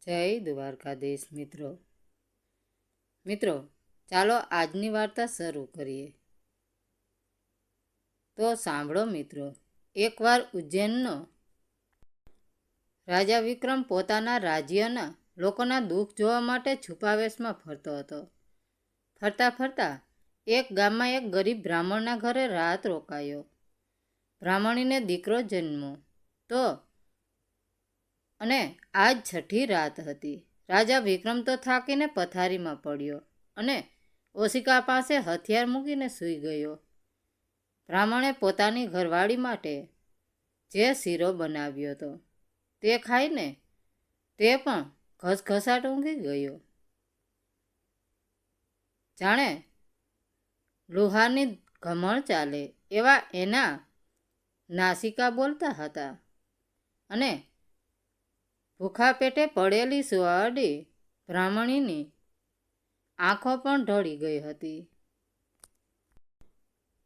જય દ્વારકાધીશ મિત્રો ચાલો આજની વાર્તા શરૂ કરીએ. તો સાંભળો મિત્રો. એકવાર ઉજ્જૈનનો રાજા વિક્રમ પોતાના રાજ્યના લોકોના દુઃખ જોવા માટે છુપાવેશમાં ફરતો હતો. ફરતા ફરતા એક ગામમાં એક ગરીબ બ્રાહ્મણના ઘરે રાત રોકાયો. બ્રાહ્મણીને દીકરો જન્મ્યો તો અને આજ છઠ્ઠી રાત હતી. રાજા વિક્રમ તો થાકીને પથારીમાં પડ્યો અને ઓશિકા પાસે હથિયાર મૂકીને સૂઈ ગયો. બ્રાહ્મણે પોતાની ઘરવાળી માટે જે શીરો બનાવ્યો હતો તે ખાઈને તે પણ ઘસઘસાટ ઊંઘી ગયો. જાણે લુહારની ઘમણ ચાલે એવા એના નાસિકા બોલતા હતા અને ભૂખા પેટે પડેલી સુવાડી બ્રાહ્મણીની આંખો પણ ઢળી ગઈ હતી.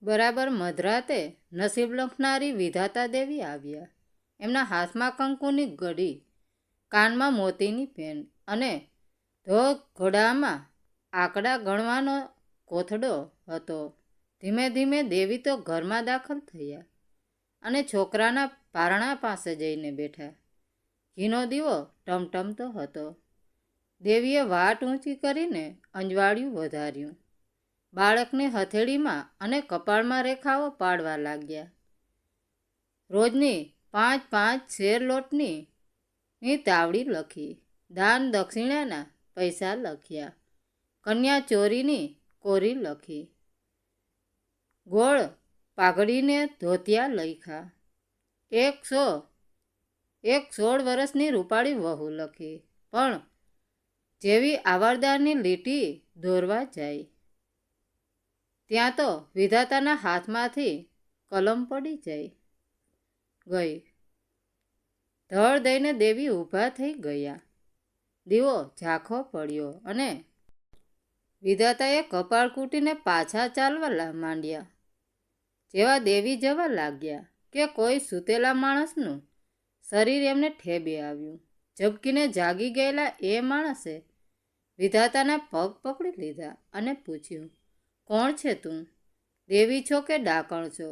બરાબર મધરાતે નસીબ લખનારી વિધાતા દેવી આવ્યા. એમના હાથમાં કંકુની ઘડી, કાનમાં મોતીની પેન અને ઘોડામાં આંકડા ગણવાનો કોથળો હતો. ધીમે ધીમે દેવી તો ઘરમાં દાખલ થયા અને છોકરાના પારણા પાસે જઈને બેઠા. ઘીનો દીવો ટમટમતો હતો. દેવીએ વાટ ઊંચી કરીને અંજવાળિયું વધાર્યું. બાળકની હથેળીમાં અને કપાળમાં રેખાઓ પાડવા લાગ્યા. રોજની 5 શેર લોટની તાવડી લખી. દાન દક્ષિણાના પૈસા લખ્યા. કન્યા ચોરીની કોરી લખી. ગોળ પાઘડીને ધોતિયા લખ્યા. 16 વર્ષની રૂપાળી વહુ લખી. પણ જેવી આવરદારની લીટી દોરવા જાય ત્યાં તો વિધાતાના હાથમાંથી કલમ પડી ગઈ. ધડ દઈને દેવી ઊભા થઈ ગયા. દીવો ઝાંખો પડ્યો અને વિધાતાએ કપાળ કૂટીને પાછા ચાલવા માંડ્યા. જેવા દેવી જવા લાગ્યા કે કોઈ સૂતેલા માણસનું શરીર એમને ઠેબે આવ્યું. ઝબકીને જાગી ગયેલા એ માણસે વિધાતાના પગ પકડી લીધા અને પૂછ્યું, કોણ છે તું? દેવી છો કે ડાકણ છો?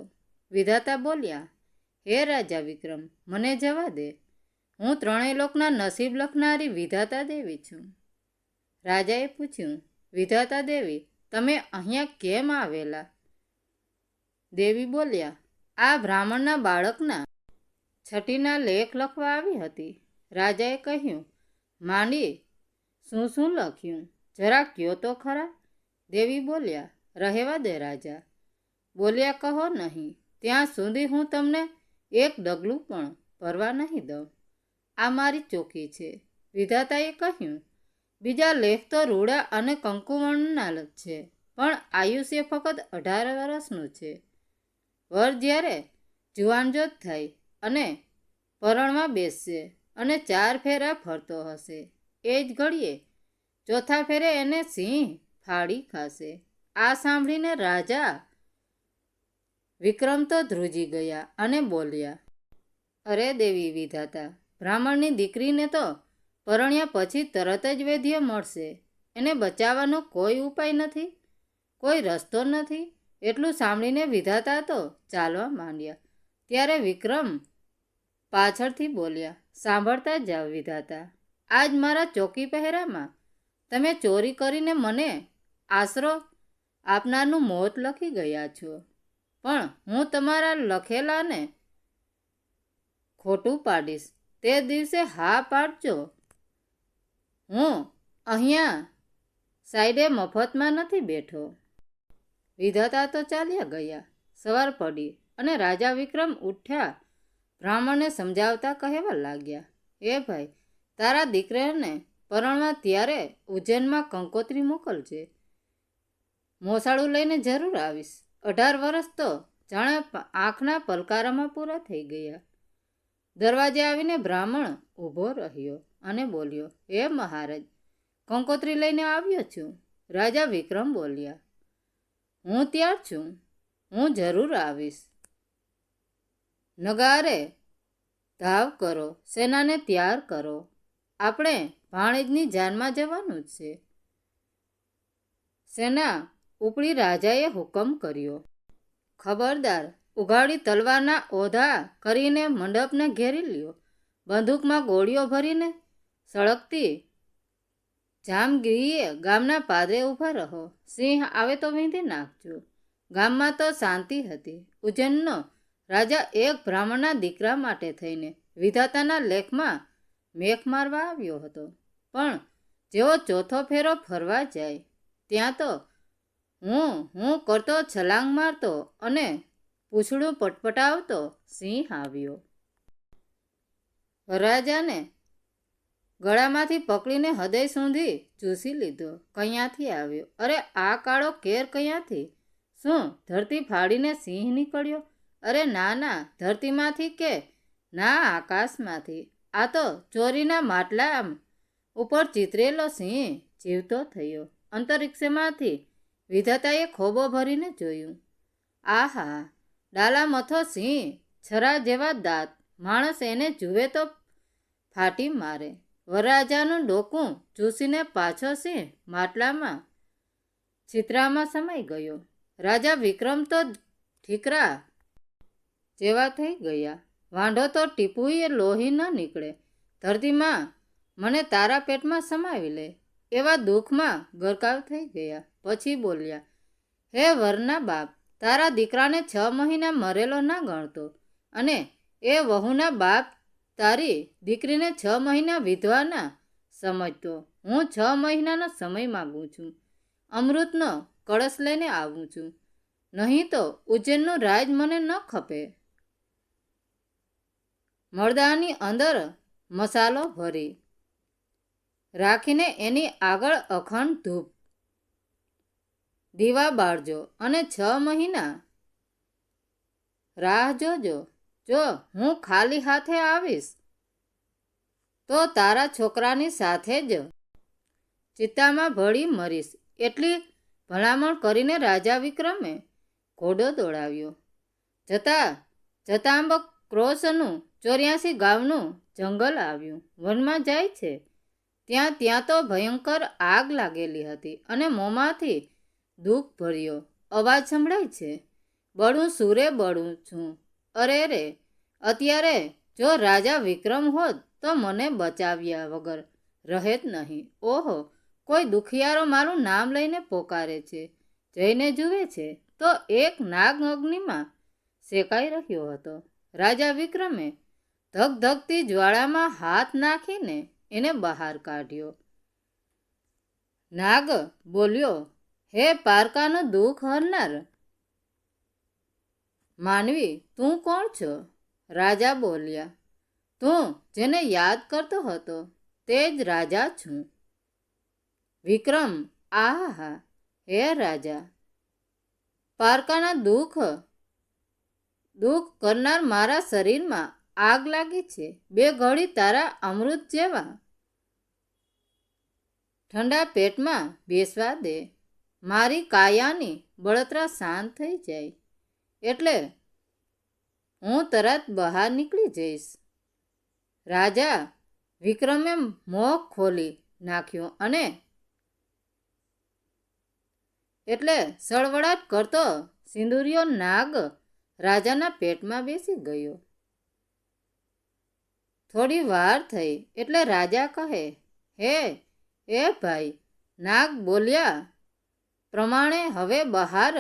વિધાતા બોલ્યા, હે રાજા વિક્રમ, મને જવા દે. હું ત્રણેય લોકના નસીબ લખનારી વિધાતા દેવી છું. રાજાએ પૂછ્યું, વિધાતા દેવી, તમે અહીંયા કેમ આવેલા? દેવી બોલ્યા, આ બ્રાહ્મણના બાળકના છઠ્ઠીના લેખ લખવા આવી હતી. રાજાએ કહ્યું, માંડી શું લખ્યું? જરા કયો તો ખરા. દેવી બોલ્યા, રહેવા દે રાજા. બોલ્યા, કહો નહીં ત્યાં સુધી હું તમને એક ડગલું પણ ભરવા નહીં દઉં. આ મારી ચોકી છે. વિધાતાએ કહ્યું, બીજા લેખ તો રૂડા અને કંકુવર્ણના છે, પણ આયુષ્ય ફક્ત 18 વર્ષનું છે. વર જ્યારે જુવાનજોત થાય અને પરણમાં બેસશે અને 4 ફેરા ફરતો હશે, એ જ ઘડીએ ચોથા ફેરે એને સિંહ ફાડી ખાશે. આ સાંભળીને રાજા વિક્રમ તો ધ્રુજી ગયા અને બોલ્યા, અરે દેવી વિધાતા, બ્રાહ્મણની દીકરીને તો પરણ્યા પછી તરત જ વૈધ્ય મળશે. એને બચાવવાનો કોઈ ઉપાય નથી, કોઈ રસ્તો નથી. એટલું સાંભળીને વિધાતા તો ચાલવા માંડ્યા. ત્યારે વિક્રમ પાછળથી બોલ્યા, સાંભળતા જાવ વિધાતા, આજ મારા ચોકી પહેરામાં તમે ચોરી કરીને મને આશરો આપનારનું મોત લખી ગયા છો. પણ હું તમારા લખેલાને ખોટું પાડીશ તે દિવસે હા પાડજો. હું અહીંયા સાઈડે મફતમાં નથી બેઠો. વિધાતા તો ચાલ્યા ગયા. સવાર પડી અને રાજા વિક્રમ ઉઠ્યા. બ્રાહ્મણને સમજાવતા કહેવા લાગ્યા, એ ભાઈ, તારા દીકરાને પરણવા ત્યારે ઉજ્જૈનમાં કંકોત્રી મોકલજે. મોસાળું લઈને જરૂર આવીશ. 18 વર્ષ તો જાણે આંખના પલકારામાં પૂરા થઈ ગયા. દરવાજે આવીને બ્રાહ્મણ ઊભો રહ્યો અને બોલ્યો, હે મહારાજ, કંકોત્રી લઈને આવ્યો છું. રાજા વિક્રમ બોલ્યા, હું ત્યાર છું, હું જરૂર આવીશ. નગારે ધાવ કરો, સેનાને તૈયાર કરો. આપણે ભાણેજની જાનમાં જવાનું જ છે. સેના ઉપડી રાજાએ હુકમ કર્યો. ખબરદાર, ઉઘાડી તલવારના ઓધા કરીને મંડપને ઘેરી લ્યો. બંદૂકમાં ગોળીઓ ભરીને સળગતી જામગીરીએ ગામના પાદરે ઊભા રહો. સિંહ આવે તો વીંધી નાખજો. ગામમાં તો શાંતિ હતી. ઉજ્જૈનનો રાજા એક બ્રાહ્મણના દીકરા માટે થઈને વિધાતાના લેખમાં મેખ મારવા આવ્યો હતો. પણ જેવો ચોથો ફેરો ફરવા જાય ત્યાં તો હું કરતો છલાંગ મારતો અને પૂંછડું પટપટાવતો સિંહ આવ્યો. વરરાજાને ગળામાંથી પકડીને હૃદય સુધી ચૂસી લીધો. કયાંથી આવ્યો? અરે આ કાળો કેર કયાંથી? શું ધરતી ફાડીને સિંહ નીકળ્યો? અરે ના ના, ધરતીમાંથી કે ના આકાશમાંથી. આ તો ચોરીના માટલા ઉપર ચિતરેલો સિંહ જીવતો થયો. અંતરિક્ષમાંથી વિધાતાએ ખોબો ભરીને જોયું. આહા, ડાલા મથો સિંહ, છરા જેવા દાંત, માણસ એને જુએ તો ફાટી મારે. વરરાજાનું ડોકું ચૂસીને પાછો સિંહ માટલામાં છિત્રામાં સમાઈ ગયો. રાજા વિક્રમ તો ઠીકરા જેવા થઈ ગયા. વાંઢો તો ટીપુએ લોહી ન નીકળે. ધરતીમાં મને તારા પેટમાં સમાવી લે એવા દુઃખમાં ગરકાવ થઈ ગયા. પછી બોલ્યા, હે વરના બાપ, તારા દીકરાને 6 મહિના મરેલો ના ગણતો અને એ વહુના બાપ તારી દીકરીને 6 મહિના વિધવાના સમજતો. હું 6 મહિનાનો સમય માગું છું. અમૃતનો કળશ લઈને આવું છું. નહીં તો ઉજ્જૈનનું રાજ મને ન ખપે. મળદાની અંદર મસાલો ભરી રાખીને એની આગળ અખંડ ધૂપ દીવા બાળજો અને 6 મહિના રાહ જોજો. જો હું ખાલી હાથે આવીશ તો તારા છોકરાની સાથે જ ચિત્તામાં ભળી મરીશ. એટલી ભલામણ કરીને રાજા વિક્રમે ઘોડો દોડાવ્યો. જતાં ક્રોશનું 84 ગામનું જંગલ આવ્યું. વનમાં જાય છે ત્યાં તો ભયંકર આગ લાગેલી હતી અને મોંમાંથી દુઃખ ભર્યો અવાજ સંભળાય છે. બળું સુરે બળું છું. અરે રે, અત્યારે જો રાજા વિક્રમ હોત તો મને બચાવ્યા વગર રહે જ નહીં. ઓહો, કોઈ દુખિયારો મારું નામ લઈને પોકારે છે. જઈને જુએ છે તો એક નાગ અગ્નિમાં શેકાઈ રહ્યો હતો. રાજા વિક્રમે ધગધગતી જ્વાળામાં હાથ નાખીને એને બહાર કાઢ્યો. નાગ બોલ્યો, હે પારકાનું દુઃખ હરનાર માનવી, તું કોણ છો? રાજા બોલ્યા, તું જેને યાદ કરતો હતો તે જ રાજા છું. વિક્રમ, આહા, હે રાજા, પારકાના દુઃખ કરનાર મારા શરીરમાં આગ લાગી છે. 2 ઘડી તારા અમૃત જેવા ઠંડા પેટમાં બેસવા દે. મારી કાયાની બળતરા શાંત થઈ જાય એટલે હું તરત બહાર નીકળી જઈશ. રાજા વિક્રમે મોં ખોલી નાખ્યો અને એટલે સળવળાટ કરતો સિંદુરિયો નાગ રાજાના પેટમાં બેસી ગયો. થોડી વાર થઈ એટલે રાજા કહે, હે ભાઈ, નાગ બોલ્યા પ્રમાણે હવે બહાર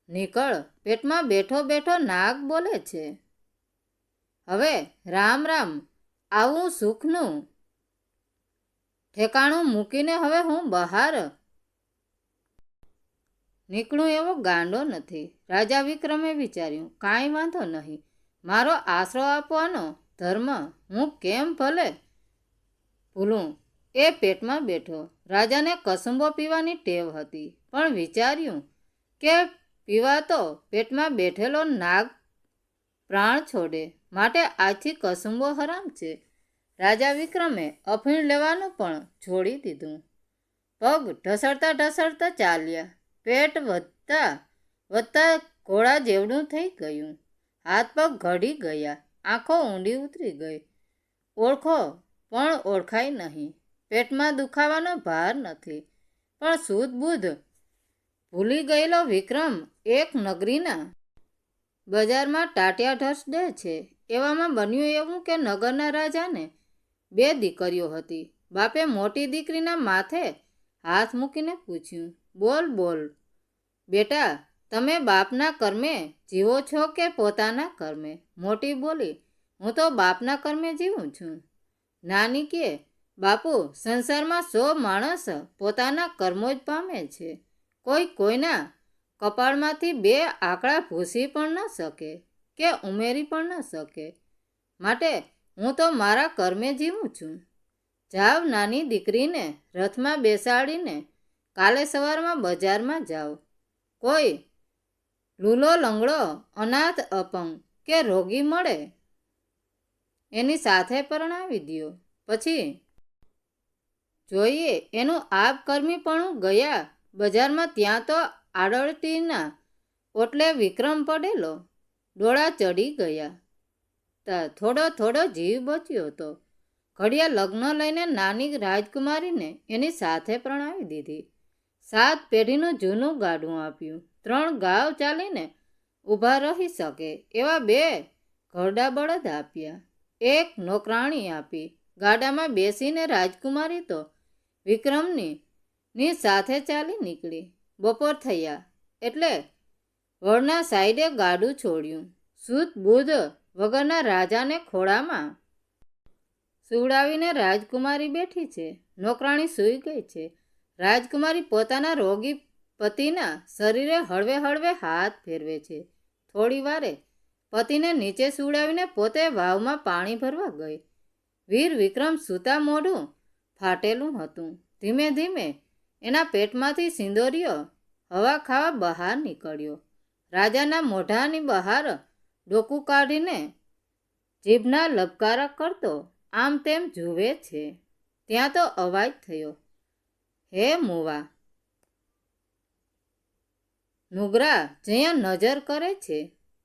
નીકળ. પેટમાં બેઠો બેઠો નાગ બોલે છે. હવે રામ રામ, આવું સુખનું ઠેકાણું મૂકીને હવે હું બહાર નીકળું એવો ગાંડો નથી. રાજા વિક્રમે વિચાર્યું, કાંઈ વાંધો નહીં, મારો આશરો આપવાનો ધર્મ હું કેમ ભલે ભૂલું. એ પેટમાં બેઠો. રાજાને કસુંબો પીવાની ટેવ હતી, પણ વિચાર્યું કે પીવા તો પેટમાં બેઠેલો નાગ પ્રાણ છોડે, માટે આજથી કસુંબો હરામ છે. રાજા વિક્રમે અફીણ લેવાનું પણ છોડી દીધું. પગ ઢસડતા ઢસડતા ચાલ્યા. પેટ વધતા ઘોડા જેવડું થઈ ગયું. હાથ પગ ઘડી ગયા. આંખો ઊંડી ઉતરી ગઈ. ઓળખો પણ ઓળખાય નહીં. પેટમાં દુખાવાનો ભાર નથી, પણ શુદ્ધ બુદ્ધ ભૂલી ગયેલો વિક્રમ એક નગરીના બજારમાં ટાટિયા ઢસડે છે. એવામાં બન્યું એવું કે નગરના રાજાને 2 દીકરીઓ હતી. બાપે મોટી દીકરીના માથે હાથ મૂકીને પૂછ્યું, બોલ બોલ બેટા, તમે બાપના કર્મે જીવો છો કે પોતાના કર્મે? મોટી બોલી, હું તો બાપના કર્મે જીવું છું. નાની કે, બાપુ, સંસારમાં 100 માણસ પોતાના કર્મો જ પામે છે. કોઈ કોઈના કપાળમાંથી 2 આંકડા ભૂસી પણ ન શકે કે ઉમેરી પણ ન શકે. માટે હું તો મારા કર્મે જીવું છું. જાવ, નાની દીકરીને રથમાં બેસાડીને કાલે સવારમાં બજારમાં જાઓ. કોઈ લૂલો લંગડો, અનાથ, અપંગ કે રોગી મળે એની સાથે પરણાવી દ્યો. પછી જોઈએ એનું આપકર્મીપણું. ગયા બજારમાં ત્યાં તો આડળતીના ઓટલે વિક્રમ પડેલો. ડોળા ચડી ગયા. થોડો થોડો જીવ બચ્યો હતો. ઘડિયા લગ્ન લઈને નાની રાજકુમારીને એની સાથે પરણાવી દીધી. 7 પેઢીનું જૂનું ગાડું આપ્યું. 3 ગાવ ચાલીને ઊભા રહી શકે એવા 2 ઘરડા બળદ આપ્યા. 1 નોકરાણી આપી. ગાડામાં બેસીને રાજકુમારી તો વિક્રમની સાથે ચાલી નીકળી. બપોર થયા એટલે વળના સાઈડે ગાડું છોડ્યું. શુદ્ધ બુદ્ધ વગરના રાજાને ખોળામાં સુવડાવીને રાજકુમારી બેઠી છે. નોકરાણી સૂઈ ગઈ છે. રાજકુમારી પોતાના રોગી પતિના શરીરે હળવે હળવે હાથ ફેરવે છે. થોડી વારે પતિને નીચે સુવડાવીને પોતે વાવમાં પાણી ભરવા ગઈ. વીર વિક્રમ સૂતા મોઢું ફાટેલું હતું. ધીમે ધીમે એના પેટમાંથી સિંદોરિયો હવા ખાવા બહાર નીકળ્યો. રાજાના મોઢાની બહાર ડોકું કાઢીને જીભના લબકારા કરતો આમ તેમ જુએ છે. ત્યાં તો અવાજ થયો, હે મુવા! નુગરા જ્યાં નજર કરે છે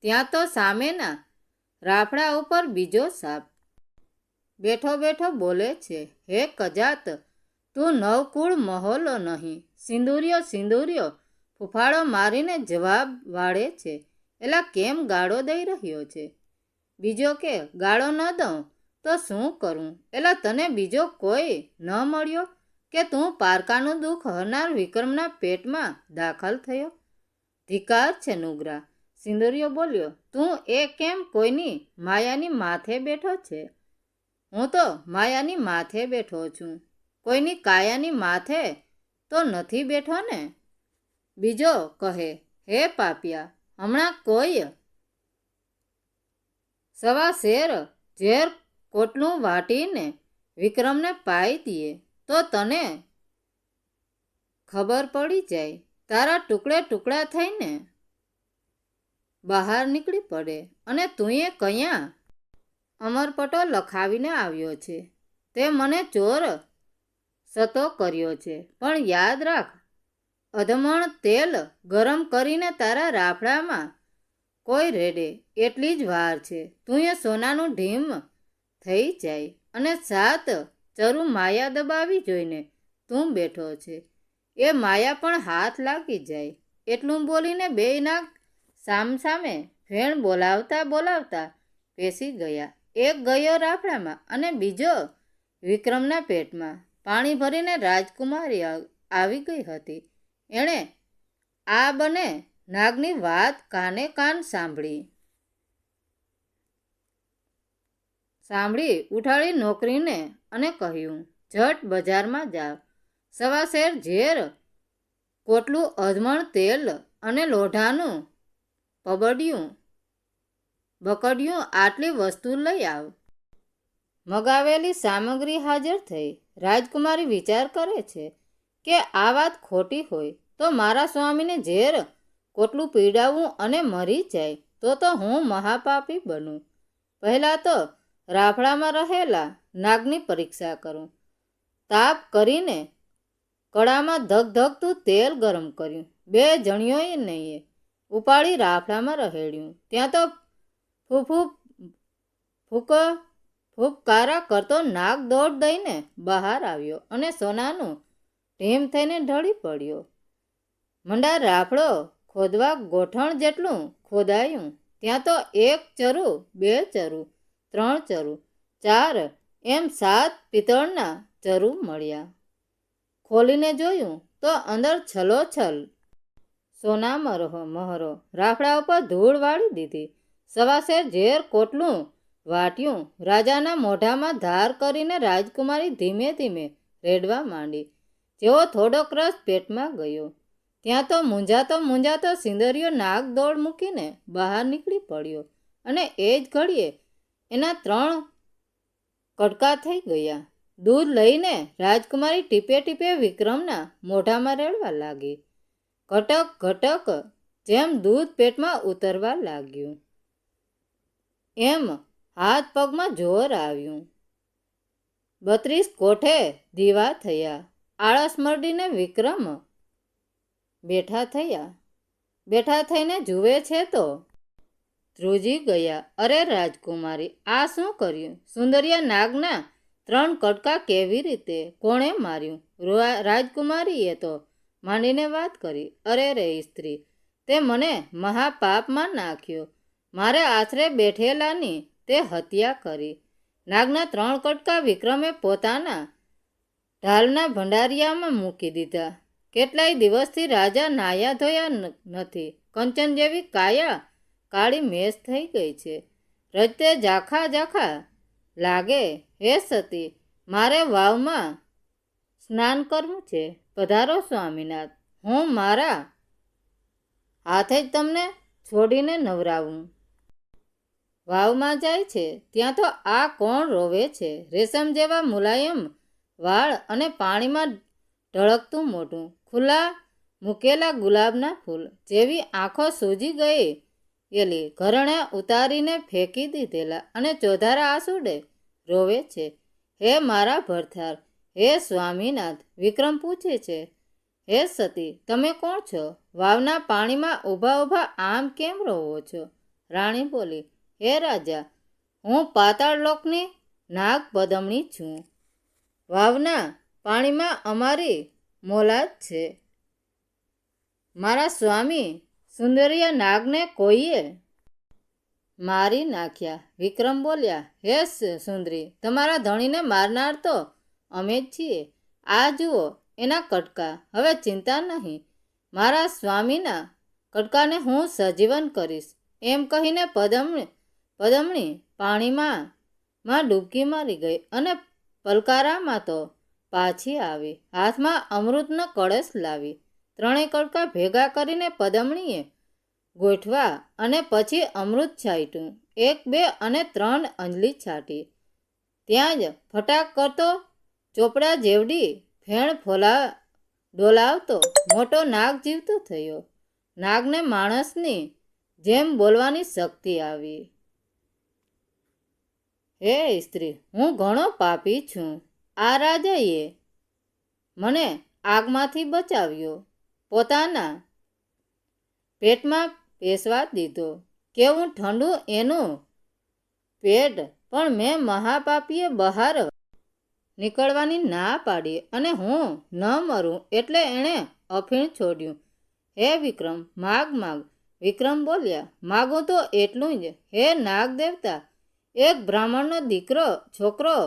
ત્યાં તો સામેના રાફડા ઉપર બીજો સાપ બેઠો બેઠો બોલે છે, હે કજાત! તું નવકુળ મહોલો નહીં, સિંદુરિયો સિંદુરિયો ફૂફાડો મારીને જવાબ વાળે છે. એલા કેમ ગાળો દઈ રહ્યો છે? બીજો કે, ગાળો ન દઉં તો શું કરું? એલા તને બીજો કોઈ ન મળ્યો કે તું પારકાનું દુઃખ હરનાર વિક્રમના પેટમાં દાખલ થયો? ધિકાર છે નુગરા, સિંદુરિયો બોલ્યો. તું એ કેમ કોઈની માયાની માથે બેઠો છે? હું તો માયાની માથે બેઠો છું, કોઈની કાયાની માથે તો નથી બેઠો ને. બીજો કહે, હે પાપિયા! હમણાં કોઈ સવા શેર ઝેર કોટલું વાટીને વિક્રમને પાઈ દઈએ તો તને ખબર પડી જાય. તારા ટુકડે ટુકડા થઈને બહાર નીકળી પડે. અને તુંએ કયા અમરપટો લખાવીને આવ્યો છે? તે મને ચોર સતો કર્યો છે. પણ યાદ રાખ, અધમણ તેલ ગરમ કરીને તારા રાફડામાં કોઈ રેડે એટલી જ વાર છે. તુંએ સોનાનું ઢીમ થઈ જાય અને 7 ચરુ માયા દબાવી જોઈને તું બેઠો છે. એ માયા પણ હાથ લાગી જાય. એટલું બોલીને બેયના સામસામે ફેણ બોલાવતા બોલાવતા પેસી ગયા. એક ગયો રાફડામાં અને બીજો વિક્રમના પેટમાં. પાણી ભરીને રાજકુમારી આવી ગઈ હતી. એણે આ બંને નાગની વાત કાને કાન સાંભળી ઉઠાડી નોકરીને અને કહ્યું, ઝટ બજારમાં જાવ. સવા શેર ઝેર કોટલું અધમણ તેલ અને લોઢાનું બકડિયું આટલી વસ્તુ લઈ આવ. મગાવેલી સામગ્રી હાજર થઈ. રાજકુમારી વિચાર કરે છે કે આ વાત ખોટી હોય તો મારા સ્વામીને ઝેર કોટલું પીડાવવું અને મરી જાય તો હું મહાપાપી બનું. પહેલાં તો રાફડામાં રહેલા નાગની પરીક્ષા કરું. તાપ કરીને કડામાં ધગધગતું તેલ ગરમ કર્યું. 2 જણીઓએ નહીં ઉપાડી રાફડામાં રહેડ્યું. ત્યાં તો ફૂક ફૂબકારા કરતો નાગ દોડ દઈને બહાર આવ્યો અને સોનાનું ઢીમ થઈને ઢળી પડ્યો. મંડા રાફડો ખોદવા ગોઠણ જેટલું ખોદાયું. ત્યાં તો 1 ચરુ, 2 ચરુ, 3 ચરુ, 4 એમ 7 પિત્તળના ચરુ મળ્યા. ખોલીને જોયું તો અંદર છલોછલ સોના મહોરો. રાફડા ઉપર ધૂળ વાળી દીધી. સવાસેર ઝેર કોટલું વાટ્યું. રાજાના મોઢામાં ધાર કરીને રાજકુમારી ધીમે ધીમે રેડવા માંડી. જેવો થોડોક રસ પેટમાં ગયો ત્યાં તો મૂંઝાતો સિંદરિયો નાગ દોડ મૂકીને બહાર નીકળી પડ્યો અને એ જ ઘડીએ એના 3 કટકા થઈ ગયા. દૂધ લઈને રાજકુમારી ટીપે ટીપે વિક્રમના મોઢામાં રેડવા લાગી. ઘટક ઘટક જેમ દૂધ પેટમાં ઉતરવા લાગ્યું એમ હાથ પગમાં જોર આવ્યું. 32 કોઠે દીવા થયા. આળસ મરડીને વિક્રમ બેઠા થઈને જુએ છે તો ધ્રુજી ગયા. અરે રાજકુમારી, આ શું કર્યું? સુંદરિયા નાગના 3 કટકા કેવી રીતે? કોણે માર્યું? રાજકુમારીએ તો માંડીને વાત કરી. અરે રે સ્ત્રી, તે મને મહાપાપમાં નાખ્યો. મારે આશરે બેઠેલાની તે હત્યા કરી. નાગના 3 કટકા વિક્રમે પોતાના ઢાલના ભંડારિયામાં મૂકી દીધા. કેટલાય દિવસથી રાજા નાયા ધોયા નથી. કંચન જેવી કાયા કાળી મેષ થઈ ગઈ છે. રજતે ઝાખા લાગે. હે સતી, મારે વાવમાં સ્નાન કરવું છે. પધારો સ્વામીનાથ, હું મારા હાથે જ તમને છોડીને નવરાવું. વાવમાં જાય છે ત્યાં તો આ કોણ રોવે છે? રેશમ જેવા મુલાયમ વાળ અને પાણીમાં ઢળકતું મોઢું, ખુલ્લા મૂકેલા ગુલાબના ફૂલ જેવી આંખો સૂજી ગઈ એલી ઘરણે ઉતારીને ફેંકી દીધેલા અને ચોધારા આંસુડે રોવે છે. હે મારા ભરથાર, હે સ્વામીનાથ, વિક્રમ પૂછે છે. હે સતી, તમે કોણ છો? વાવના પાણીમાં ઊભા આમ કેમ રોવો છો? રાણી બોલી, હે રાજા, હું પાતાળ લોકની નાગ પદમણી છું. વાવના પાણીમાં અમારી મોલાદ છે. મારા સ્વામી સુંદરિયા નાગને કોઈએ મારી નાખ્યા. વિક્રમ બોલ્યા, હે સુંદરી, તમારા ધણીને મારનાર તો અમે જ છીએ. આ જુઓ એના કટકા. હવે ચિંતા નહીં, મારા સ્વામીના કટકાને હું સજીવન કરીશ. એમ કહીને પદમણી પાણીમાં ડૂબકી મારી ગઈ અને પલકારામાં તો પાછી આવી. હાથમાં અમૃતનો કળશ લાવી 3 કટકા ભેગા કરીને પદમણીએ ગોઠવા અને પછી અમૃત છાંટ્યું. 1, 2 અને 3 અંજલી છાંટી. ત્યાં જ ફટાક કરતો ચોપડા જેવડી ફેણ ડોલાવતો મોટો નાગ જીવતો થયો. નાગને માણસની જેમ બોલવાની શક્તિ આવી. હે સ્ત્રી, હું ઘણો પાપી છું. આ રાજાએ મને આગમાંથી બચાવ્યો. પોતાના પેટમાં પેસવા દીધો. કેવું ઠંડુ એનું પેટ, પણ મેં મહાપાપીએ બહાર નીકળવાની ના પાડી અને હું ન મરું એટલે એણે અફીણ છોડ્યું. હે વિક્રમ, માગ. વિક્રમ બોલ્યા, માગું તો એટલું જ. હે નાગ દેવતા, એક બ્રાહ્મણનો છોકરો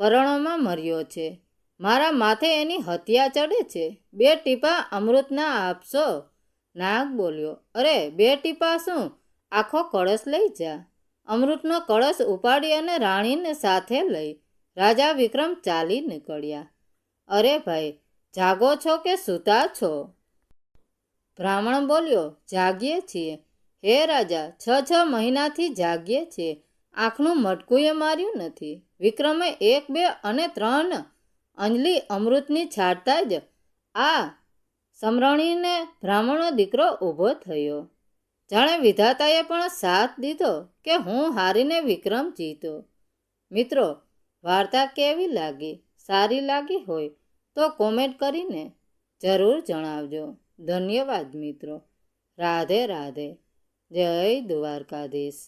પરણોમાં મર્યો છે. મારા માથે એની હત્યા ચડે છે. 2 ટીપા અમૃતના આપશો? નાગ બોલ્યો, અરે 2 ટીપા શું, આખો કળશ લઈ જા. અમૃતનો કળશ ઉપાડી અને રાણીને સાથે લઈ રાજા વિક્રમ ચાલી નીકળ્યા. અરે ભાઈ, જાગો છો કે સૂતા છો? બ્રાહ્મણ બોલ્યો, જાગીએ છીએ. હે રાજા, 6 મહિનાથી જાગીએ છીએ. આંખનું મટકુંએ માર્યું નથી. વિક્રમે 1, 2 અને 3 અંજલી અમૃતની છાંટતા જ આ સમરણીને બ્રાહ્મણનો દીકરો ઊભો થયો. જાણે વિધાતાએ પણ સાથ દીધો કે હું હારીને વિક્રમ જીતો. મિત્રો, વાર્તા કેવી લાગી? સારી લાગી હોય તો કોમેન્ટ કરીને જરૂર જણાવજો. ધન્યવાદ મિત્રો. રાધે રાધે. જય દ્વારકાધીશ.